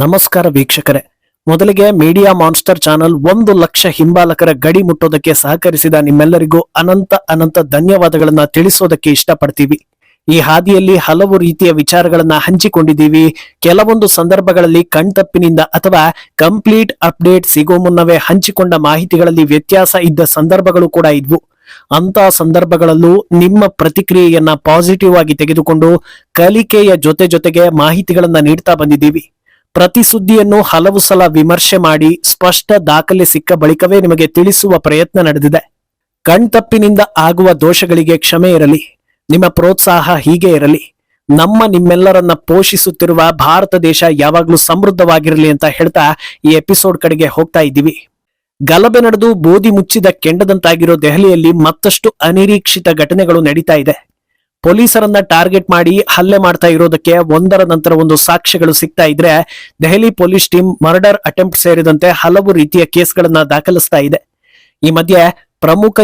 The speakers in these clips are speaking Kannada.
ನಮಸ್ಕಾರ ವೀಕ್ಷಕರೇ. ಮೊದಲಿಗೆ ಮೀಡಿಯಾ ಮಾನ್ಸ್ಟರ್ ಚಾನಲ್ 1,00,000 ಹಿಂಬಾಲಕರ ಗಡಿ ಮುಟ್ಟೋದಕ್ಕೆ ಸಹಕರಿಸಿದ ನಿಮ್ಮೆಲ್ಲರಿಗೂ ಅನಂತ ಧನ್ಯವಾದಗಳನ್ನ ತಿಳಿಸೋದಕ್ಕೆ ಇಷ್ಟಪಡ್ತೀವಿ. ಈ ಹಾದಿಯಲ್ಲಿ ಹಲವು ರೀತಿಯ ವಿಚಾರಗಳನ್ನ ಹಂಚಿಕೊಂಡಿದ್ದೀವಿ. ಕೆಲವೊಂದು ಸಂದರ್ಭಗಳಲ್ಲಿ ಕಣ್ತಪ್ಪಿನಿಂದ ಅಥವಾ ಕಂಪ್ಲೀಟ್ ಅಪ್ಡೇಟ್ ಸಿಗೋ ಮುನ್ನವೇ ಹಂಚಿಕೊಂಡ ಮಾಹಿತಿಗಳಲ್ಲಿ ವ್ಯತ್ಯಾಸ ಇದ್ದ ಸಂದರ್ಭಗಳು ಕೂಡ ಇದ್ವು. ಅಂತ ಸಂದರ್ಭಗಳಲ್ಲೂ ನಿಮ್ಮ ಪ್ರತಿಕ್ರಿಯೆಯನ್ನ ಪಾಸಿಟಿವ್ ಆಗಿ ತೆಗೆದುಕೊಂಡು ಕಲಿಕೆಯ ಜೊತೆಗೆ ಮಾಹಿತಿಗಳನ್ನ ನೀಡ್ತಾ ಬಂದಿದ್ದೀವಿ. ಪ್ರತಿ ಸುದ್ದಿಯನ್ನು ಹಲವು ಸಲ ವಿಮರ್ಶೆ ಮಾಡಿ ಸ್ಪಷ್ಟ ದಾಖಲೆ ಸಿಕ್ಕ ಬಳಿಕವೇ ನಿಮಗೆ ತಿಳಿಸುವ ಪ್ರಯತ್ನ ನಡೆದಿದೆ. ಕಣ್ತಪ್ಪಿನಿಂದ ಆಗುವ ದೋಷಗಳಿಗೆ ಕ್ಷಮೆ ಇರಲಿ. ನಿಮ್ಮ ಪ್ರೋತ್ಸಾಹ ಹೀಗೆ ಇರಲಿ. ನಿಮ್ಮೆಲ್ಲರನ್ನ ಪೋಷಿಸುತ್ತಿರುವ ಭಾರತ ದೇಶ ಯಾವಾಗ್ಲೂ ಸಮೃದ್ಧವಾಗಿರಲಿ ಅಂತ ಹೇಳ್ತಾ ಈ ಎಪಿಸೋಡ್ ಕಡೆಗೆ ಹೋಗ್ತಾ ಇದ್ದೀವಿ. ಗಲಭೆ ನಡೆದು ಬೋದಿ ಮುಚ್ಚಿದ ಕೆಂಡದಂತಾಗಿರೋ ದೆಹಲಿಯಲ್ಲಿ ಮತ್ತಷ್ಟು ಅನಿರೀಕ್ಷಿತ ಘಟನೆಗಳು ನಡೀತಾ ಇದೆ. ಪೊಲೀಸರನ್ನ ಟಾರ್ಗೆಟ್ ಮಾಡಿ ಹಲ್ಲೆ ಮಾಡ್ತಾ ಇರೋದಕ್ಕೆ ಒಂದರ ನಂತರ ಒಂದು ಸಾಕ್ಷ್ಯಗಳು ಸಿಗ್ತಾ ಇದ್ರೆ Delhi police team murder attempt ಸೇರಿದಂತೆ ಹಲವು ರೀತಿಯ ಕೇಸ್ಗಳನ್ನ ದಾಖಲಿಸ್ತಾ ಇದೆ. ಈ ಮಧ್ಯೆ ಪ್ರಮುಖ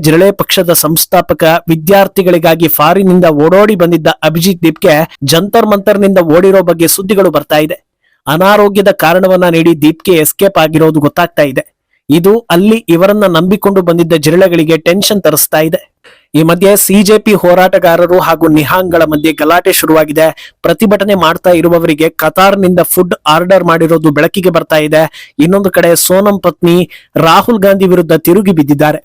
ಜಿರಳೆ ಪಕ್ಷದ ಸಂಸ್ಥಾಪಕ ವಿದ್ಯಾರ್ಥಿಗಳಿಗಾಗಿ ಫಾರಿನಿಂದ ಓಡೋಡಿ ಬಂದಿದ್ದ ಅಭಿಜಿತ್ ದೀಪ್ಗೆ ಜಂತರ್ ಮಂತರ್ನಿಂದ ಓಡಿರೋ ಬಗ್ಗೆ ಸುದ್ದಿಗಳು ಬರ್ತಾ ಇದೆ. ಅನಾರೋಗ್ಯದ ಕಾರಣವನ್ನ ನೀಡಿ ದೀಪ್ಗೆ ಎಸ್ಕೇಪ್ ಆಗಿರೋದು ಗೊತ್ತಾಗ್ತಾ ಇದೆ. ಇದು ಅಲ್ಲಿ ಇವರನ್ನ ನಂಬಿಕೊಂಡು ಬಂದಿದ್ದ ಜಿರಳೆಗಳಿಗೆ ಟೆನ್ಷನ್ ತರಿಸ್ತಾ ಇದೆ. ಈ ಮಧ್ಯೆ ಸಿಜೆಪಿ ಹೋರಾಟಗಾರರು ಹಾಗೂ ನಿಹಾಂಗ್ಗಳ ಮಧ್ಯೆ ಗಲಾಟೆ ಶುರುವಾಗಿದೆ. ಪ್ರತಿಭಟನೆ ಮಾಡ್ತಾ ಇರುವವರಿಗೆ ಕತಾರ್ನಿಂದ ಫುಡ್ ಆರ್ಡರ್ ಮಾಡಿರೋದು ಬೆಳಕಿಗೆ ಬರ್ತಾ ಇದೆ. ಇನ್ನೊಂದು ಕಡೆ ಸೋನಂ ಪತ್ನಿ ರಾಹುಲ್ ಗಾಂಧಿ ವಿರುದ್ಧ ತಿರುಗಿ ಬಿದ್ದಿದ್ದಾರೆ.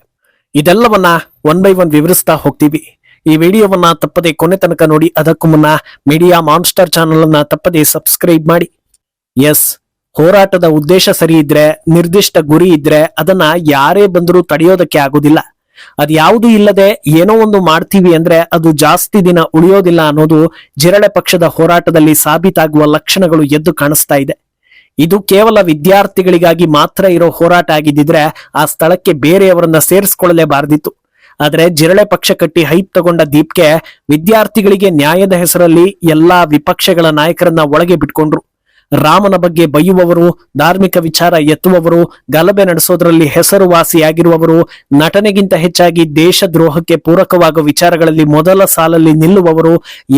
ಇದೆಲ್ಲವನ್ನ ಒನ್ ಬೈ ಒನ್ ವಿವರಿಸ್ತಾ ಹೋಗ್ತೀವಿ. ಈ ವಿಡಿಯೋವನ್ನ ತಪ್ಪದೆ ಕೊನೆ ತನಕ ನೋಡಿ. ಅದಕ್ಕೂ ಮುನ್ನ ಮೀಡಿಯಾ ಮಾನ್ಸ್ಟರ್ ಚಾನಲ್ ಅನ್ನ ತಪ್ಪದೆ ಸಬ್ಸ್ಕ್ರೈಬ್ ಮಾಡಿ. ಹೋರಾಟದ ಉದ್ದೇಶ ಸರಿ ಇದ್ರೆ, ನಿರ್ದಿಷ್ಟ ಗುರಿ ಇದ್ರೆ ಅದನ್ನ ಯಾರೇ ಬಂದರೂ ತಡೆಯೋದಕ್ಕೆ ಆಗೋದಿಲ್ಲ. ಅದ್ಯಾವುದೂ ಇಲ್ಲದೆ ಏನೋ ಒಂದು ಮಾಡ್ತೀವಿ ಅಂದ್ರೆ ಅದು ಜಾಸ್ತಿ ದಿನ ಉಳಿಯೋದಿಲ್ಲ ಅನ್ನೋದು ಜಿರಳೆ ಪಕ್ಷದ ಹೋರಾಟದಲ್ಲಿ ಸಾಬೀತಾಗುವ ಲಕ್ಷಣಗಳು ಎದ್ದು ಕಾಣಿಸ್ತಾ ಇದೆ. ಇದು ಕೇವಲ ವಿದ್ಯಾರ್ಥಿಗಳಿಗಾಗಿ ಮಾತ್ರ ಇರೋ ಹೋರಾಟ ಆಗಿದ್ದಿದ್ರೆ ಆ ಸ್ಥಳಕ್ಕೆ ಬೇರೆಯವರನ್ನ ಸೇರಿಸ್ಕೊಳ್ಳಲೇಬಾರ್ದಿತ್ತು. ಆದ್ರೆ ಜಿರಳೆ ಪಕ್ಷ ಕಟ್ಟಿ ಹೈಪ್ ತಗೊಂಡ ದೀಪ್ಗೆ ವಿದ್ಯಾರ್ಥಿಗಳಿಗೆ ನ್ಯಾಯದ ಹೆಸರಲ್ಲಿ ಎಲ್ಲಾ ವಿಪಕ್ಷಗಳ ನಾಯಕರನ್ನ ಒಳಗೆ ಬಿಟ್ಕೊಂಡ್ರು. ರಾಮನ ಬಗ್ಗೆ ಬೈಯುವವರು, ಧಾರ್ಮಿಕ ವಿಚಾರ ಎತ್ತುವವರು, ಗಲಭೆ ನಡೆಸೋದ್ರಲ್ಲಿ ಹೆಸರುವಾಸಿಯಾಗಿರುವವರು, ನಟನೆಗಿಂತ ಹೆಚ್ಚಾಗಿ ದೇಶದ್ರೋಹಕ್ಕೆ ಪೂರಕವಾಗುವ ವಿಚಾರಗಳಲ್ಲಿ ಮೊದಲ ಸಾಲಲ್ಲಿ ನಿಲ್ಲುವವರು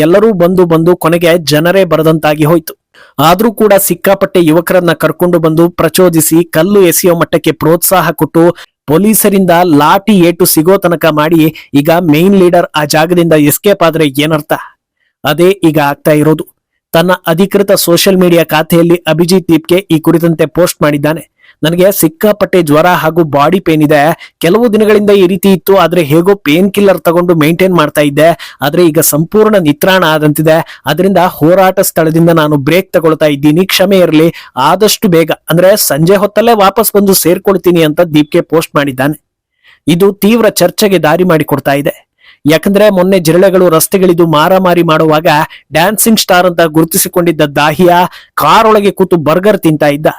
ಎಲ್ಲರೂ ಬಂದು ಕೊನೆಗೆ ಜನರೇ ಬರದಂತಾಗಿ ಹೋಯ್ತು. ಆದ್ರೂ ಕೂಡ ಸಿಕ್ಕಾಪಟ್ಟೆ ಯುವಕರನ್ನ ಕರ್ಕೊಂಡು ಬಂದು ಪ್ರಚೋದಿಸಿ ಕಲ್ಲು ಎಸೆಯೋ ಮಟ್ಟಕ್ಕೆ ಪ್ರೋತ್ಸಾಹ ಕೊಟ್ಟು ಪೊಲೀಸರಿಂದ ಲಾಠಿ ಏಟು ಸಿಗೋ ತನಕ ಮಾಡಿ ಈಗ ಮೇನ್ ಲೀಡರ್ ಆ ಜಾಗದಿಂದ ಎಸ್ಕೇಪ್ ಆದ್ರೆ ಏನರ್ಥ? ಅದೇ ಈಗ ಆಗ್ತಾ ಇರೋದು. ತನ್ನ ಅಧಿಕೃತ ಸೋಷಿಯಲ್ ಮೀಡಿಯಾ ಖಾತೆಯಲ್ಲಿ ಅಭಿಜಿತ್ ದೀಪ್ಗೆ ಈ ಕುರಿತಂತೆ ಪೋಸ್ಟ್ ಮಾಡಿದ್ದಾನೆ. ನನಗೆ ಸಿಕ್ಕಾಪಟ್ಟೆ ಜ್ವರ ಹಾಗೂ ಬಾಡಿ ಪೇನ್ ಇದೆ. ಕೆಲವು ದಿನಗಳಿಂದ ಈ ರೀತಿ ಇತ್ತು, ಆದ್ರೆ ಹೇಗೋ ಪೇನ್ ಕಿಲ್ಲರ್ ತಗೊಂಡು ಮೇಂಟೈನ್ ಮಾಡ್ತಾ ಇದ್ದೆ. ಆದ್ರೆ ಈಗ ಸಂಪೂರ್ಣ ನಿತ್ರಾಣ ಆದಂತಿದೆ. ಅದರಿಂದ ಹೋರಾಟ ಸ್ಥಳದಿಂದ ನಾನು ಬ್ರೇಕ್ ತಗೊಳ್ತಾ ಇದ್ದೀನಿ. ಕ್ಷಮೆ ಇರಲಿ. ಆದಷ್ಟು ಬೇಗ ಅಂದ್ರೆ ಸಂಜೆ ಹೊತ್ತಲ್ಲೇ ವಾಪಸ್ ಬಂದು ಸೇರ್ಕೊಳ್ತೀನಿ ಅಂತ ದೀಪ್ಗೆ ಪೋಸ್ಟ್ ಮಾಡಿದ್ದಾನೆ. ಇದು ತೀವ್ರ ಚರ್ಚೆಗೆ ದಾರಿ ಮಾಡಿಕೊಡ್ತಾ ಇದೆ. ಯಾಕಂದ್ರೆ ಮೊನ್ನೆ ಜಿರಳೆಗಳು ರಸ್ತೆಗಳಿದು ಮಾರಾಮಾರಿ ಮಾಡುವಾಗ ಡ್ಯಾನ್ಸಿಂಗ್ ಸ್ಟಾರ್ ಅಂತ ಗುರುತಿಸಿಕೊಂಡಿದ್ದ ದಾಹಿಯಾ ಕಾರ್ ಒಳಗೆ ಕೂತು ಬರ್ಗರ್ ತಿಂತಾ ಇದ್ದ.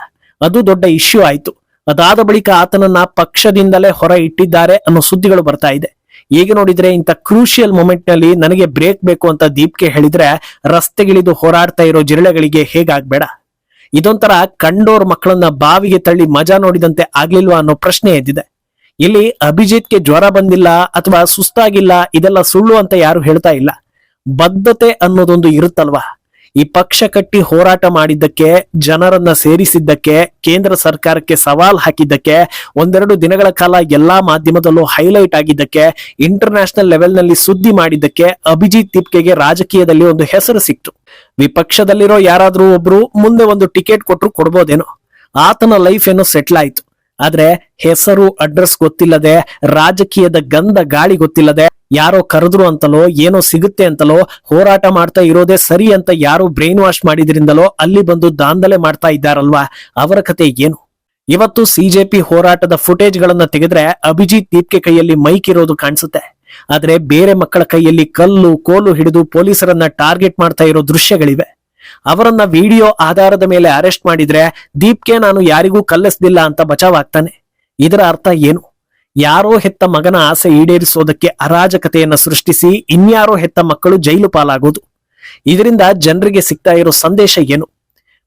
ಅದು ದೊಡ್ಡ ಇಶ್ಯೂ ಆಯ್ತು. ಅದಾದ ಬಳಿಕ ಆತನನ್ನ ಪಕ್ಷದಿಂದಲೇ ಹೊರ ಇಟ್ಟಿದ್ದಾರೆ ಅನ್ನೋ ಸುದ್ದಿಗಳು ಬರ್ತಾ ಇದೆ. ಈಗ ನೋಡಿದ್ರೆ ಇಂಥ ಕ್ರೂಷಿಯಲ್ ಮೊಮೆಂಟ್ ನಲ್ಲಿ ನನಗೆ ಬ್ರೇಕ್ ಬೇಕು ಅಂತ ದೀಪ್ಗೆ ಹೇಳಿದ್ರೆ ರಸ್ತೆಗಿಳಿದು ಹೋರಾಡ್ತಾ ಇರೋ ಜಿರಳೆಗಳಿಗೆ ಹೇಗಾಗ್ಬೇಡ? ಇದೊಂಥರ ಕಂಡೋರ್ ಮಕ್ಕಳನ್ನ ಬಾವಿಗೆ ತಳ್ಳಿ ಮಜಾ ನೋಡಿದಂತೆ ಆಗ್ಲಿಲ್ವಾ ಅನ್ನೋ ಪ್ರಶ್ನೆ ಎದ್ದಿದೆ. ಇಲ್ಲಿ ಅಭಿಜಿತ್ಗೆ ಜ್ವರ ಬಂದಿಲ್ಲ ಅಥವಾ ಸುಸ್ತಾಗಿಲ್ಲ, ಇದೆಲ್ಲ ಸುಳ್ಳು ಅಂತ ಯಾರು ಹೇಳ್ತಾ ಇಲ್ಲ. ಬದ್ಧತೆ ಅನ್ನೋದೊಂದು ಇರುತ್ತಲ್ವಾ? ಈ ಪಕ್ಷ ಕಟ್ಟಿ ಹೋರಾಟ ಮಾಡಿದ್ದಕ್ಕೆ, ಜನರನ್ನ ಸೇರಿಸಿದ್ದಕ್ಕೆ, ಕೇಂದ್ರ ಸರ್ಕಾರಕ್ಕೆ ಸವಾಲ್ ಹಾಕಿದ್ದಕ್ಕೆ, ಒಂದೆರಡು ದಿನಗಳ ಕಾಲ ಎಲ್ಲಾ ಮಾಧ್ಯಮದಲ್ಲೂ ಹೈಲೈಟ್ ಆಗಿದ್ದಕ್ಕೆ, ಇಂಟರ್ನ್ಯಾಷನಲ್ ಲೆವೆಲ್ ನಲ್ಲಿ ಸುದ್ದಿ ಮಾಡಿದ್ದಕ್ಕೆ ಅಭಿಜಿತ್ ದೀಪ್ಗೆ ರಾಜಕೀಯದಲ್ಲಿ ಒಂದು ಹೆಸರು ಸಿಕ್ತು. ವಿಪಕ್ಷದಲ್ಲಿರೋ ಯಾರಾದ್ರೂ ಒಬ್ರು ಮುಂದೆ ಒಂದು ಟಿಕೆಟ್ ಕೊಟ್ರು ಕೊಡ್ಬೋದೇನೋ. ಆತನ ಲೈಫ್ ಏನೋ ಸೆಟ್ಲ್ ಆಯ್ತು. ಆದ್ರೆ ಹೆಸರು ಅಡ್ರೆಸ್ ಗೊತ್ತಿಲ್ಲದೆ, ರಾಜಕೀಯದ ಗಂಧ ಗಾಳಿ ಗೊತ್ತಿಲ್ಲದೆ, ಯಾರೋ ಕರೆದ್ರು ಅಂತಲೋ ಏನೋ ಸಿಗುತ್ತೆ ಅಂತಲೋ ಹೋರಾಟ ಮಾಡ್ತಾ ಇರೋದೇ ಸರಿ ಅಂತ ಯಾರೋ ಬ್ರೈನ್ ವಾಶ್ ಮಾಡಿದ್ರಿಂದಲೋ ಅಲ್ಲಿ ಬಂದು ದಾಂಧಲೆ ಮಾಡ್ತಾ ಇದ್ದಾರಲ್ವಾ, ಅವರ ಕತೆ ಏನು? ಇವತ್ತು ಸಿಜೆಪಿ ಹೋರಾಟದ ಫುಟೇಜ್ ಗಳನ್ನ ತೆಗೆದ್ರೆ ಅಭಿಜಿತ್ ದೀಪ್ಗೆ ಕೈಯಲ್ಲಿ ಮೈಕ್ ಇರೋದು ಕಾಣಿಸುತ್ತೆ. ಆದ್ರೆ ಬೇರೆ ಮಕ್ಕಳ ಕೈಯಲ್ಲಿ ಕಲ್ಲು ಕೋಲು ಹಿಡಿದು ಪೊಲೀಸರನ್ನ ಟಾರ್ಗೆಟ್ ಮಾಡ್ತಾ ಇರೋ ದೃಶ್ಯಗಳಿವೆ. ಅವರನ್ನ ವಿಡಿಯೋ ಆಧಾರದ ಮೇಲೆ ಅರೆಸ್ಟ್ ಮಾಡಿದ್ರೆ ದೀಪ್ಗೆ ನಾನು ಯಾರಿಗೂ ಕಲ್ಲೆಸ್ದಿಲ್ಲ ಅಂತ ಬಚಾವಾಗ್ತಾನೆ. ಇದರ ಅರ್ಥ ಏನು? ಯಾರೋ ಹೆತ್ತ ಮಗನ ಆಸೆ ಈಡೇರಿಸೋದಕ್ಕೆ ಅರಾಜಕತೆಯನ್ನ ಸೃಷ್ಟಿಸಿ ಇನ್ಯಾರೋ ಹೆತ್ತ ಮಕ್ಕಳು ಜೈಲು ಪಾಲಾಗೋದು. ಇದರಿಂದ ಜನರಿಗೆ ಸಿಗ್ತಾ ಇರೋ ಸಂದೇಶ ಏನು?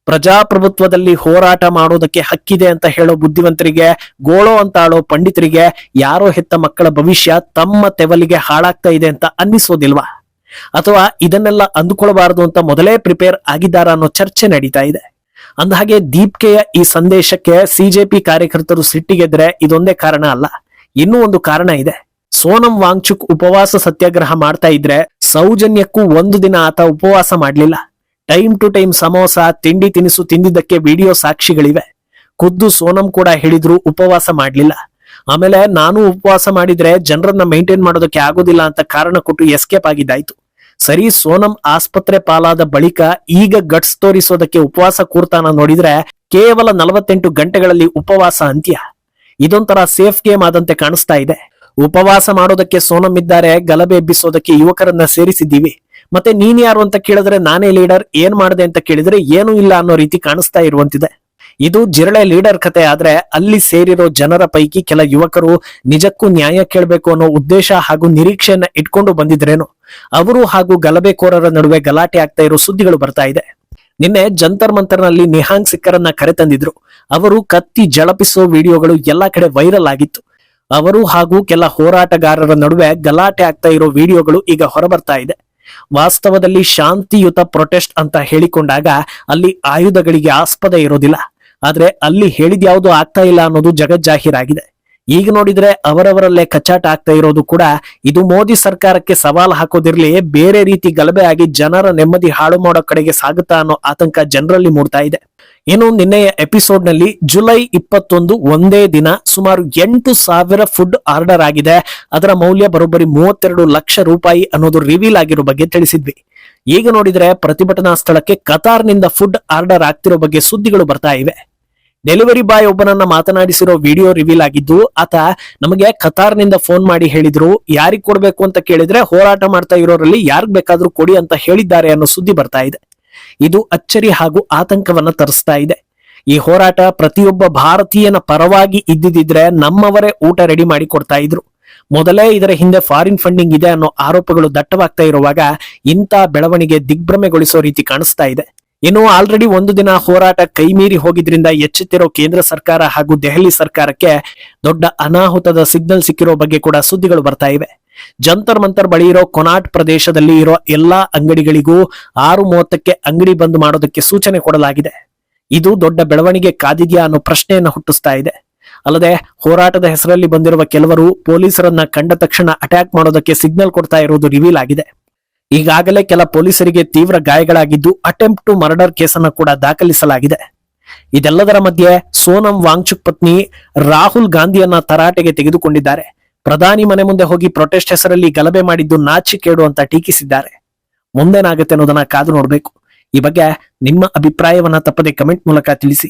ಪ್ರಜಾಪ್ರಭುತ್ವದಲ್ಲಿ ಹೋರಾಟ ಮಾಡೋದಕ್ಕೆ ಹಕ್ಕಿದೆ ಅಂತ ಹೇಳೋ ಬುದ್ಧಿವಂತರಿಗೆ, ಗೋಳೋ ಅಂತ ಆಳೋ ಪಂಡಿತರಿಗೆ ಯಾರೋ ಹೆತ್ತ ಮಕ್ಕಳ ಭವಿಷ್ಯ ತಮ್ಮ ತೆವಲಿಗೆ ಹಾಳಾಗ್ತಾ ಇದೆ ಅಂತ ಅನ್ನಿಸೋದಿಲ್ವಾ? ಅಥವಾ ಇದನ್ನೆಲ್ಲ ಅಂದುಕೊಳ್ಳಬಾರದು ಅಂತ ಮೊದಲೇ ಪ್ರಿಪೇರ್ ಆಗಿದ್ದಾರ ಅನ್ನೋ ಚರ್ಚೆ ನಡೀತಾ ಇದೆ. ಅಂದಹಾಗೆ ದೀಪ್ಕೆಯ ಈ ಸಂದೇಶಕ್ಕೆ ಸಿಜೆಪಿ ಕಾರ್ಯಕರ್ತರು ಸಿಟ್ಟಿಗೆದ್ರೆ ಇದೊಂದೇ ಕಾರಣ ಅಲ್ಲ, ಇನ್ನೂ ಒಂದು ಕಾರಣ ಇದೆ. ಸೋನಂ ವಾಂಗ್ಚುಕ್ ಉಪವಾಸ ಸತ್ಯಾಗ್ರಹ ಮಾಡ್ತಾ ಇದ್ರೆ ಸೌಜನ್ಯಕ್ಕೂ ಒಂದು ದಿನ ಆತ ಉಪವಾಸ ಮಾಡ್ಲಿಲ್ಲ. ಟೈಮ್ ಟು ಟೈಮ್ ಸಮೋಸ ತಿಂಡಿ ತಿನಿಸು ತಿಂದಿದ್ದಕ್ಕೆ ವಿಡಿಯೋ ಸಾಕ್ಷಿಗಳಿವೆ. ಖುದ್ದು ಸೋನಂ ಕೂಡ ಹೇಳಿದ್ರು ಉಪವಾಸ ಮಾಡ್ಲಿಲ್ಲ. ಆಮೇಲೆ ನಾನು ಉಪವಾಸ ಮಾಡಿದ್ರೆ ಜನರನ್ನ ಮೇಂಟೈನ್ ಮಾಡೋದಕ್ಕೆ ಆಗೋದಿಲ್ಲ ಅಂತ ಕಾರಣ ಕೊಟ್ಟು ಎಸ್ಕೇಪ್ ಆಗಿದ್ದಾಯ್ತು. ಸರಿ, ಸೋನಂ ಆಸ್ಪತ್ರೆ ಪಾಲಾದ ಬಳಿಕ ಈಗ ಗಟ್ಸ್ ತೋರಿಸೋದಕ್ಕೆ ಉಪವಾಸ ಕೂರ್ತಾನ ನೋಡಿದ್ರೆ ಕೇವಲ 48 ಗಂಟೆಗಳಲ್ಲಿ ಉಪವಾಸ ಅಂತ್ಯ. ಇದೊಂಥರ ಸೇಫ್ ಗೇಮ್ ಆದಂತೆ ಕಾಣಿಸ್ತಾ ಇದೆ. ಉಪವಾಸ ಮಾಡೋದಕ್ಕೆ ಸೋನಂ ಇದ್ದಾರೆ, ಗಲಭೆ ಎಬ್ಬಿಸೋದಕ್ಕೆ ಯುವಕರನ್ನ ಸೇರಿಸಿದ್ದೀವಿ. ಮತ್ತೆ ನೀನ್ ಯಾರು ಅಂತ ಕೇಳಿದ್ರೆ ನಾನೇ ಲೀಡರ್, ಏನ್ ಮಾಡಿದೆ ಅಂತ ಕೇಳಿದ್ರೆ ಏನೂ ಇಲ್ಲ ಅನ್ನೋ ರೀತಿ ಕಾಣಿಸ್ತಾ ಇರುವಂತಿದೆ. ಇದು ಜಿರಳೆ ಲೀಡರ್ ಕತೆ ಆದ್ರೆ ಅಲ್ಲಿ ಸೇರಿರೋ ಜನರ ಪೈಕಿ ಕೆಲ ಯುವಕರು ನಿಜಕ್ಕೂ ನ್ಯಾಯ ಕೇಳಬೇಕು ಅನ್ನೋ ಉದ್ದೇಶ ಹಾಗೂ ನಿರೀಕ್ಷೆಯನ್ನ ಇಟ್ಕೊಂಡು ಬಂದಿದ್ರೇನು, ಅವರು ಹಾಗೂ ಗಲಭೆಕೋರರ ನಡುವೆ ಗಲಾಟೆ ಆಗ್ತಾ ಇರೋ ಸುದ್ದಿಗಳು ಬರ್ತಾ ಇದೆ. ನಿನ್ನೆ ಜಂತರ್ ಮಂತರ್ನಲ್ಲಿ ನಿಹಾಂಗ್ ಸಿಕ್ಕರನ್ನ ಕರೆತಂದಿದ್ರು. ಅವರು ಕತ್ತಿ ಜಳಪಿಸೋ ವಿಡಿಯೋಗಳು ಎಲ್ಲಾ ಕಡೆ ವೈರಲ್ ಆಗಿತ್ತು. ಅವರು ಹಾಗೂ ಕೆಲ ಹೋರಾಟಗಾರರ ನಡುವೆ ಗಲಾಟೆ ಆಗ್ತಾ ಇರೋ ವಿಡಿಯೋಗಳು ಈಗ ಹೊರಬರ್ತಾ ಇದೆ. ವಾಸ್ತವದಲ್ಲಿ ಶಾಂತಿಯುತ ಪ್ರೊಟೆಸ್ಟ್ ಅಂತ ಹೇಳಿಕೊಂಡಾಗ ಅಲ್ಲಿ ಆಯುಧಗಳಿಗೆ ಆಸ್ಪದ ಇರೋದಿಲ್ಲ. ಆದ್ರೆ ಅಲ್ಲಿ ಹೇಳಿದ್ಯಾವುದು ಆಗ್ತಾ ಇಲ್ಲ ಅನ್ನೋದು ಜಗಜ್ಜಾಹೀರಾಗಿದೆ. ಈಗ ನೋಡಿದ್ರೆ ಅವರವರಲ್ಲೇ ಕಚ್ಚಾಟ ಆಗ್ತಾ ಇರೋದು ಕೂಡ ಇದು ಮೋದಿ ಸರ್ಕಾರಕ್ಕೆ ಸವಾಲು ಹಾಕೋದಿರ್ಲಿ, ಬೇರೆ ರೀತಿ ಗಲಭೆ ಆಗಿ ಜನರ ನೆಮ್ಮದಿ ಹಾಳು ಮಾಡೋ ಕಡೆಗೆ ಸಾಗುತ್ತಾ ಅನ್ನೋ ಆತಂಕ ಜನರಲ್ಲಿ ಮೂಡ್ತಾ ಇದೆ. ಇನ್ನು ನಿನ್ನೆಯ ಎಪಿಸೋಡ್ ನಲ್ಲಿ ಜುಲೈ 21 ಒಂದೇ ದಿನ ಸುಮಾರು 8,000 ಫುಡ್ ಆರ್ಡರ್ ಆಗಿದೆ. ಅದರ ಮೌಲ್ಯ ಬರೋಬ್ಬರಿ 32 ಲಕ್ಷ ರೂಪಾಯಿ ಅನ್ನೋದು ರಿವೀಲ್ ಆಗಿರೋ ಬಗ್ಗೆ ತಿಳಿಸಿದ್ವಿ. ಈಗ ನೋಡಿದ್ರೆ ಪ್ರತಿಭಟನಾ ಸ್ಥಳಕ್ಕೆ ಕತಾರ್ನಿಂದ ಫುಡ್ ಆರ್ಡರ್ ಆಗ್ತಿರೋ ಬಗ್ಗೆ ಸುದ್ದಿಗಳು ಬರ್ತಾ ಇವೆ. ಡೆಲಿವರಿ ಬಾಯ್ ಒಬ್ಬನನ್ನ ಮಾತನಾಡಿಸಿರೋ ವಿಡಿಯೋ ರಿವೀಲ್ ಆಗಿದ್ದು, ಆತ ನಮಗೆ ಕತಾರ್ನಿಂದ ಫೋನ್ ಮಾಡಿ ಹೇಳಿದ್ರು, ಯಾರಿಗ್ ಕೊಡ್ಬೇಕು ಅಂತ ಕೇಳಿದ್ರೆ ಹೋರಾಟ ಮಾಡ್ತಾ ಇರೋರಲ್ಲಿ ಯಾರಿಗ್ ಬೇಕಾದ್ರೂ ಕೊಡಿ ಅಂತ ಹೇಳಿದ್ದಾರೆ ಅನ್ನೋ ಸುದ್ದಿ ಬರ್ತಾ ಇದೆ. ಇದು ಅಚ್ಚರಿ ಹಾಗೂ ಆತಂಕವನ್ನ ತರಿಸ್ತಾ ಇದೆ. ಈ ಹೋರಾಟ ಪ್ರತಿಯೊಬ್ಬ ಭಾರತೀಯನ ಪರವಾಗಿ ಇದ್ದಿದ್ರೆ ನಮ್ಮವರೇ ಊಟ ರೆಡಿ ಮಾಡಿ ಕೊಡ್ತಾ ಇದ್ರು. ಮೊದಲೇ ಇದರ ಹಿಂದೆ ಫಾರಿನ್ ಫಂಡಿಂಗ್ ಇದೆ ಅನ್ನೋ ಆರೋಪಗಳು ದಟ್ಟವಾಗ್ತಾ ಇರುವಾಗ ಇಂಥ ಬೆಳವಣಿಗೆ ದಿಗ್ಭ್ರಮೆಗೊಳಿಸೋ ರೀತಿ ಕಾಣಿಸ್ತಾ ಇದೆ. ಇನ್ನು ಆಲ್ರೆಡಿ ಒಂದು ದಿನ ಹೋರಾಟ ಕೈಮೀರಿ ಹೋಗಿದ್ರಿಂದ ಎಚ್ಚೆತ್ತಿರೋ ಕೇಂದ್ರ ಸರ್ಕಾರ ಹಾಗೂ ದೆಹಲಿ ಸರ್ಕಾರಕ್ಕೆ ದೊಡ್ಡ ಅನಾಹುತದ ಸಿಗ್ನಲ್ ಸಿಕ್ಕಿರೋ ಬಗ್ಗೆ ಕೂಡ ಸುದ್ದಿಗಳು ಬರ್ತಾ ಇವೆ. ಜಂತರ್ ಮಂತರ್ ಬಳಿ ಇರೋ ಕೊನಾಟ್ ಪ್ರದೇಶದಲ್ಲಿ ಇರೋ ಎಲ್ಲಾ ಅಂಗಡಿಗಳಿಗೂ 6:30ಕ್ಕೆ ಅಂಗಡಿ ಬಂದ್ ಮಾಡೋದಕ್ಕೆ ಸೂಚನೆ ಕೊಡಲಾಗಿದೆ. ಇದು ದೊಡ್ಡ ಬೆಳವಣಿಗೆ ಕಾದಿದ್ಯಾ ಅನ್ನೋ ಪ್ರಶ್ನೆಯನ್ನ ಹುಟ್ಟಿಸ್ತಾ ಇದೆ. ಅಲ್ಲದೆ ಹೋರಾಟದ ಹೆಸರಲ್ಲಿ ಬಂದಿರುವ ಕೆಲವರು ಪೊಲೀಸರನ್ನ ಕಂಡ ತಕ್ಷಣ ಅಟ್ಯಾಕ್ ಮಾಡೋದಕ್ಕೆ ಸಿಗ್ನಲ್ ಕೊಡ್ತಾ ಇರುವುದು ರಿವೀಲ್ ಆಗಿದೆ. ಈಗಾಗಲೇ ಕೆಲ ಪೊಲೀಸರಿಗೆ ತೀವ್ರ ಗಾಯಗಳಾಗಿದ್ದು ಅಟೆಂಪ್ಟ್ ಟು ಮರ್ಡರ್ ಕೇಸನ್ನ ಕೂಡ ದಾಖಲಿಸಲಾಗಿದೆ. ಇದೆಲ್ಲದರ ಮಧ್ಯೆ ಸೋನಂ ವಾಂಗ್ಚುಕ್ ಪತ್ನಿ ರಾಹುಲ್ ಗಾಂಧಿಯನ್ನ ತರಾಟೆಗೆ ತೆಗೆದುಕೊಂಡಿದ್ದಾರೆ. ಪ್ರಧಾನಿ ಮನೆ ಮುಂದೆ ಹೋಗಿ ಪ್ರೊಟೆಸ್ಟ್ ಹೆಸರಲ್ಲಿ ಗಲಭೆ ಮಾಡಿದ್ದು ನಾಚಿಕೇಡು ಅಂತ ಟೀಕಿಸಿದ್ದಾರೆ. ಮುಂದೇನಾಗುತ್ತೆ ಅನ್ನೋದನ್ನ ಕಾದು ನೋಡ್ಬೇಕು. ಈ ಬಗ್ಗೆ ನಿಮ್ಮ ಅಭಿಪ್ರಾಯವನ್ನ ತಪ್ಪದೆ ಕಮೆಂಟ್ ಮೂಲಕ ತಿಳಿಸಿ.